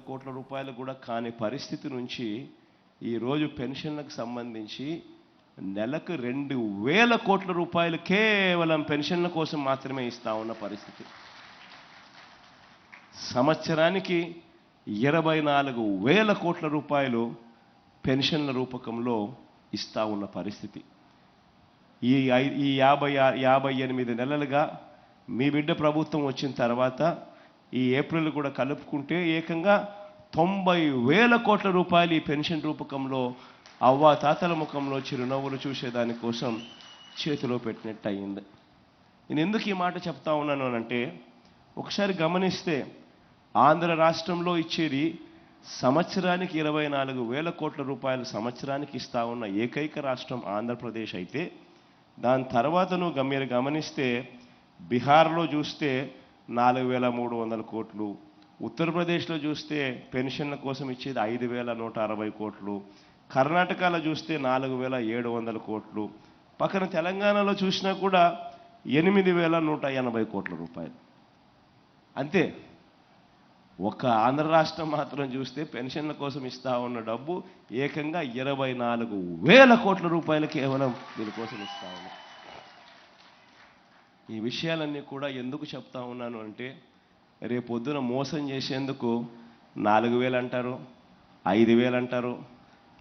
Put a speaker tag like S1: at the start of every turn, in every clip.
S1: కోట్ల రూపాయలు కూడా కాని పరిస్థితి నుంచి ఈరోజు పెన్షన్లకు సంబంధించి నెలకు 2,000 కోట్ల రూపాయలు కేవలం పెన్షన్ల కోసం మాత్రమే ఇస్తా ఉన్న పరిస్థితి. సంవత్సరానికి 24,000 కోట్ల రూపాయలు పెన్షన్ల రూపకంలో ఇస్తా ఉన్న పరిస్థితి. ఈ 58 నెలలుగా మీ బిడ్డ ప్రభుత్వం వచ్చిన తర్వాత ఈ ఏప్రిల్ కూడా కలుపుకుంటే ఏకంగా 90,000 కోట్ల రూపాయలు ఈ పెన్షన్ రూపకంలో అవ్వాతాతల ముఖంలో చిరునవ్వులు చూసేదానికోసం చేతిలో పెట్టినట్టు అయింది. నేను ఎందుకు ఈ మాట చెప్తా ఉన్నాను అంటే, ఒకసారి గమనిస్తే ఆంధ్ర రాష్ట్రంలో ఇచ్చేది సంవత్సరానికి 24,000 కోట్ల రూపాయలు సంవత్సరానికి ఇస్తా ఉన్న ఏకైక రాష్ట్రం ఆంధ్రప్రదేశ్ అయితే, దాని తర్వాత మీరు గమనిస్తే బీహార్లో చూస్తే 4,300 కోట్లు, ఉత్తరప్రదేశ్లో చూస్తే పెన్షన్ల కోసం ఇచ్చేది 5,160 కోట్లు, కర్ణాటకలో చూస్తే 4,700 కోట్లు, పక్కన తెలంగాణలో చూసినా కూడా 8,180 కోట్ల రూపాయలు. అంతే. ఒక ఆంధ్ర రాష్ట్రం మాత్రం చూస్తే పెన్షన్ల కోసం ఇస్తా ఉన్న డబ్బు ఏకంగా 24,000 కోట్ల రూపాయలు కేవలం దీనికోసం ఇస్తా ఉన్నా. ఈ విషయాలన్నీ కూడా ఎందుకు చెప్తా ఉన్నాను అంటే, రేపొద్దున మోసం చేసేందుకు 4,000 అంటారు, 5,000 అంటారు,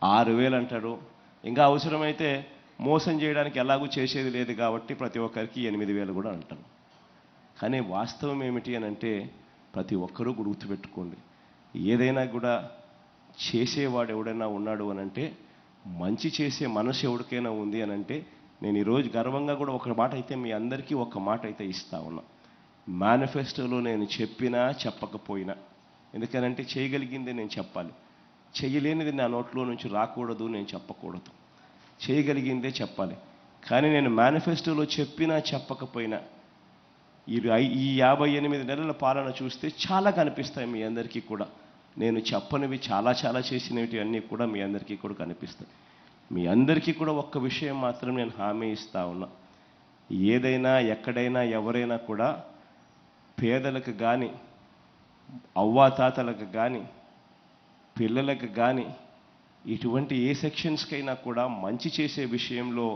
S1: 6,000 అంటారు. ఇంకా అవసరమైతే మోసం చేయడానికి ఎలాగూ చేసేది లేదు కాబట్టి ప్రతి ఒక్కరికి 8,000 కూడా అంటారు. కానీ వాస్తవం ఏమిటి అని అంటే, ప్రతి ఒక్కరూ గుర్తుపెట్టుకోండి, ఏదైనా కూడా చేసేవాడు ఎవడైనా ఉన్నాడు అని అంటే, మంచి చేసే మనసు ఎవరికైనా ఉంది అని అంటే, నేను ఈరోజు గర్వంగా కూడా ఒక మాట అయితే మీ అందరికీ ఒక మాట అయితే ఇస్తా ఉన్నా. మేనిఫెస్టోలో నేను చెప్పినా చెప్పకపోయినా, ఎందుకనంటే చేయగలిగిందే నేను చెప్పాలి, చేయలేనిది నా నోట్లో నుంచి రాకూడదు, నేను చెప్పకూడదు, చేయగలిగిందే చెప్పాలి. కానీ నేను మేనిఫెస్టోలో చెప్పినా చెప్పకపోయినా ఈ 58 నెలల పాలన చూస్తే చాలా కనిపిస్తాయి మీ అందరికీ కూడా. నేను చెప్పనివి చాలా చేసినవి అన్నీ కూడా మీ అందరికీ కూడా కనిపిస్తాయి. మీ అందరికీ కూడా ఒక్క విషయం మాత్రం నేను హామీ ఇస్తా ఉన్నా, ఏదైనా ఎక్కడైనా ఎవరైనా కూడా పేదలకు కానీ, అవ్వాతాతలకు కానీ, పిల్లలకు కానీ, ఇటువంటి ఏ సెక్షన్స్కైనా కూడా మంచి చేసే విషయంలో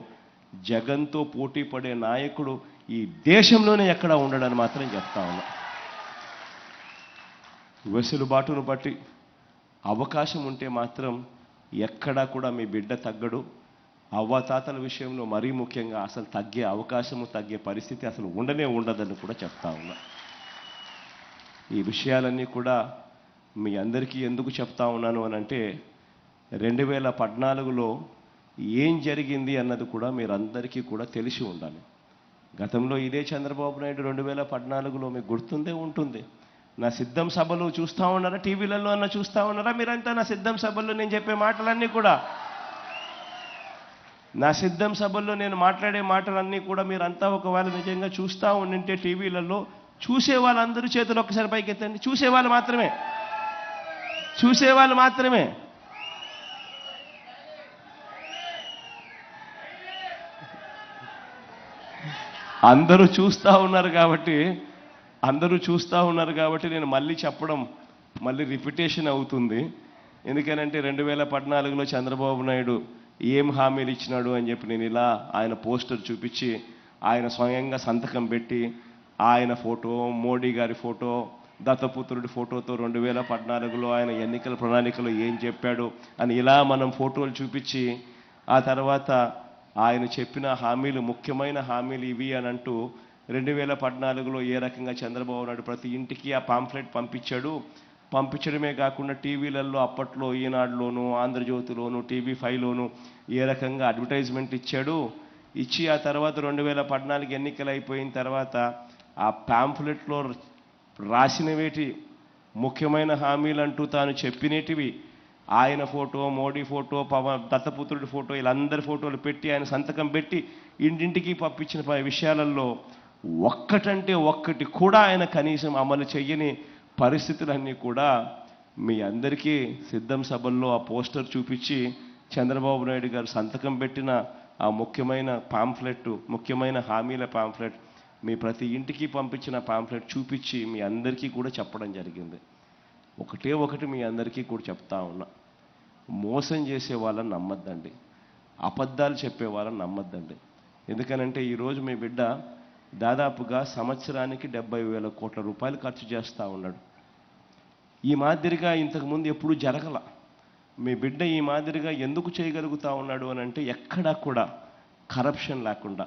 S1: జగన్తో పోటీ పడే నాయకుడు ఈ దేశంలోనే ఎక్కడా ఉండడని మాత్రం చెప్తా ఉన్నా. వెసులుబాటును బట్టి అవకాశం ఉంటే మాత్రం ఎక్కడా కూడా మీ బిడ్డ తగ్గడు. అవ్వాతాతల విషయంలో మరీ ముఖ్యంగా అసలు తగ్గే అవకాశము, తగ్గే పరిస్థితి అసలు ఉండదని కూడా చెప్తా ఉన్నా. ఈ విషయాలన్నీ కూడా మీ అందరికీ ఎందుకు చెప్తా ఉన్నాను అని అంటే, 2014లో ఏం జరిగింది అన్నది కూడా మీరందరికీ కూడా తెలిసి ఉండాలి. గతంలో ఇదే చంద్రబాబు నాయుడు 2014లో మీకు గుర్తుందే ఉంటుంది. నా సిద్ధం సభలు చూస్తూ ఉన్నారా, టీవీలలో అన్న చూస్తూ ఉన్నారా మీరంతా? నా సిద్ధం సభల్లో నేను చెప్పే మాటలన్నీ కూడా, నా సిద్ధం సభల్లో నేను మాట్లాడే మాటలన్నీ కూడా మీరంతా ఒకవేళ నిజంగా చూస్తూ ఉండింటే టీవీలలో, చూసే వాళ్ళందరూ చేతులు ఒక్కసారి పైకి ఎత్తండి. చూసేవాళ్ళు మాత్రమే. అందరూ చూస్తూ ఉన్నారు కాబట్టి నేను మళ్ళీ చెప్పడం రిపిటేషన్ అవుతుంది. ఎందుకనంటే 2014లో చంద్రబాబు నాయుడు ఏం హామీలు ఇచ్చినాడు అని చెప్పి నేను ఇలా ఆయన పోస్టర్ చూపించి, ఆయన స్వయంగా సంతకం పెట్టి, ఆయన ఫోటో, మోడీ గారి ఫోటో, దత్తపుత్రుడి ఫోటోతో 2014లో ఆయన ఎన్నికల ప్రణాళికలో ఏం చెప్పాడు అని ఇలా మనం ఫోటోలు చూపించి, ఆ తర్వాత ఆయన చెప్పిన హామీలు, ముఖ్యమైన హామీలు ఇవి అని అంటూ 2014లో ఏ రకంగా చంద్రబాబు నాయుడు ప్రతి ఇంటికి ఆ పాంఫ్లెట్ పంపించడమే కాకుండా టీవీలలో అప్పట్లో ఈనాడులోను, ఆంధ్రజ్యోతిలోను, TV5లోను ఏ రకంగా అడ్వర్టైజ్మెంట్ ఇచ్చి ఆ తర్వాత 2014 ఎన్నికలు అయిపోయిన తర్వాత ఆ పాంఫ్లెట్లో రాసినవేటి ముఖ్యమైన హామీలు అంటూ తాను చెప్పినటివి, ఆయన ఫోటో, మోడీ ఫోటో, దత్తపుత్రుడి ఫోటో, వీళ్ళందరి ఫోటోలు పెట్టి ఆయన సంతకం పెట్టి ఇంటింటికి పంపించిన విషయాలలో ఒక్కటంటే ఒక్కటి కూడా ఆయన కనీసం అమలు చెయ్యని పరిస్థితులన్నీ కూడా మీ అందరికీ సిద్ధం సభల్లో ఆ పోస్టర్ చూపించి చంద్రబాబు నాయుడు గారు సంతకం పెట్టిన ఆ ముఖ్యమైన పాంఫ్లెట్, ముఖ్యమైన హామీల పాంఫ్లెట్, మీ ప్రతి ఇంటికి పంపించిన పాంఫ్లెట్ చూపించి మీ అందరికీ కూడా చెప్పడం జరిగింది. ఒకటి మీ అందరికీ కూడా చెప్తా ఉన్నా, మోసం చేసే వాళ్ళని నమ్మద్దండి, అబద్ధాలు చెప్పే వాళ్ళని నమ్మద్దండి. ఎందుకనంటే ఈరోజు మీ బిడ్డ దాదాపుగా సంవత్సరానికి 70,000 కోట్ల రూపాయలు ఖర్చు చేస్తూ ఉన్నాడు. ఈ మాదిరిగా ఇంతకుముందు ఎప్పుడూ జరగల. మీ బిడ్డ ఈ మాదిరిగా ఎందుకు చేయగలుగుతా ఉన్నాడు అని అంటే, ఎక్కడా కూడా కరప్షన్ లేకుండా,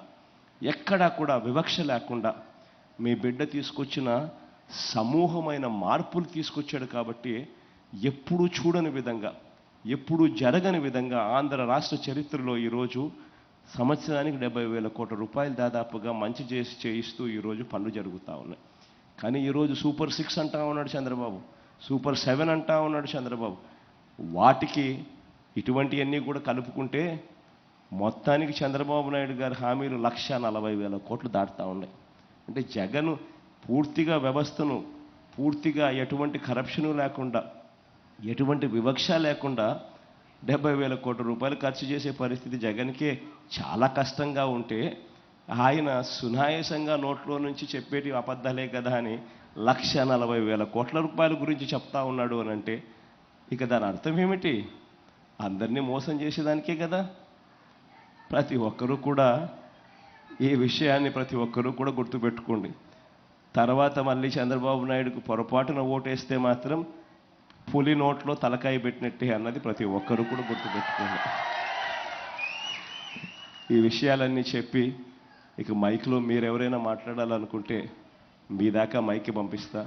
S1: ఎక్కడా కూడా వివక్ష లేకుండా మీ బిడ్డ తీసుకొచ్చిన సమూహమైన మార్పులు తీసుకొచ్చాడు. కాబట్టి ఎప్పుడూ చూడని విధంగా, ఎప్పుడూ జరగని విధంగా ఆంధ్ర రాష్ట్ర చరిత్రలో ఈరోజు సంవత్సరానికి 70,000 కోట్ల రూపాయలు దాదాపుగా మంచి చేసి చేయిస్తూ ఈరోజు పనులు జరుగుతూ ఉన్నాయి. కానీ ఈరోజు సూపర్ 6 అంటా ఉన్నాడు చంద్రబాబు, సూపర్ 7 అంటా ఉన్నాడు చంద్రబాబు. వాటికి ఇటువంటివన్నీ కూడా కలుపుకుంటే మొత్తానికి చంద్రబాబు నాయుడు గారి హామీలు 1,40,000 కోట్లు దాటుతూ ఉన్నాయి. అంటే జగన్ పూర్తిగా వ్యవస్థను, పూర్తిగా ఎటువంటి కరప్షను లేకుండా, ఎటువంటి వివక్ష లేకుండా 70,000 కోట్ల రూపాయలు ఖర్చు చేసే పరిస్థితి జగన్కే చాలా కష్టంగా ఉంటే, ఆయన సునాయాసంగా నోట్లో నుంచి చెప్పేటి అబద్ధాలే కదా అని 1,40,000 కోట్ల రూపాయల గురించి చెప్తా ఉన్నాడు అని అంటే, ఇక దాని అర్థం ఏమిటి? అందరినీ మోసం చేసేదానికే కదా. ప్రతి ఒక్కరూ కూడా ఈ విషయాన్ని ప్రతి ఒక్కరూ కూడా గుర్తుపెట్టుకోండి. తర్వాత మళ్ళీ చంద్రబాబు నాయుడుకు పొరపాటున ఓటేస్తే మాత్రం పులి నోట్లో తలకాయ పెట్టినట్టే అన్నది ప్రతి ఒక్కరూ కూడా గుర్తుపెట్టుకోండి. ఈ విషయాలన్నీ చెప్పి ఇక మైక్లో మీరెవరైనా మాట్లాడాలనుకుంటే మీ దాకా మైక్కి పంపిస్తా.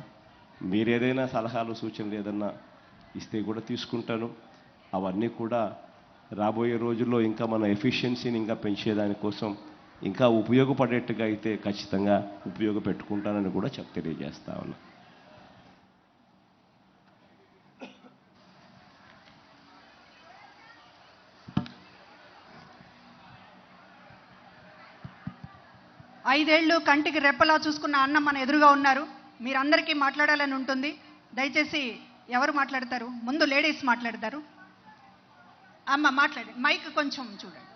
S1: మీరేదైనా సలహాలు సూచనలు ఏదన్నా ఇస్తే కూడా తీసుకుంటాను. అవన్నీ కూడా రాబోయే రోజుల్లో ఇంకా మన ఎఫిషియన్సీని ఇంకా పెంచేదానికోసం ఇంకా ఉపయోగపడేట్టుగా అయితే ఖచ్చితంగా ఉపయోగపెట్టుకుంటానని కూడా తెలియజేస్తా ఉన్నా.
S2: ఐదేళ్లు కంటికి రెప్పలా చూసుకున్న అన్న మన ఎదురుగా ఉన్నారు. మీరందరికీ మాట్లాడాలని ఉంటుంది. దయచేసి ఎవరు మాట్లాడతారు? ముందు లేడీస్ మాట్లాడతారు. అమ్మ మాట్లాడండి, మైక్ కొంచెం చూడండి.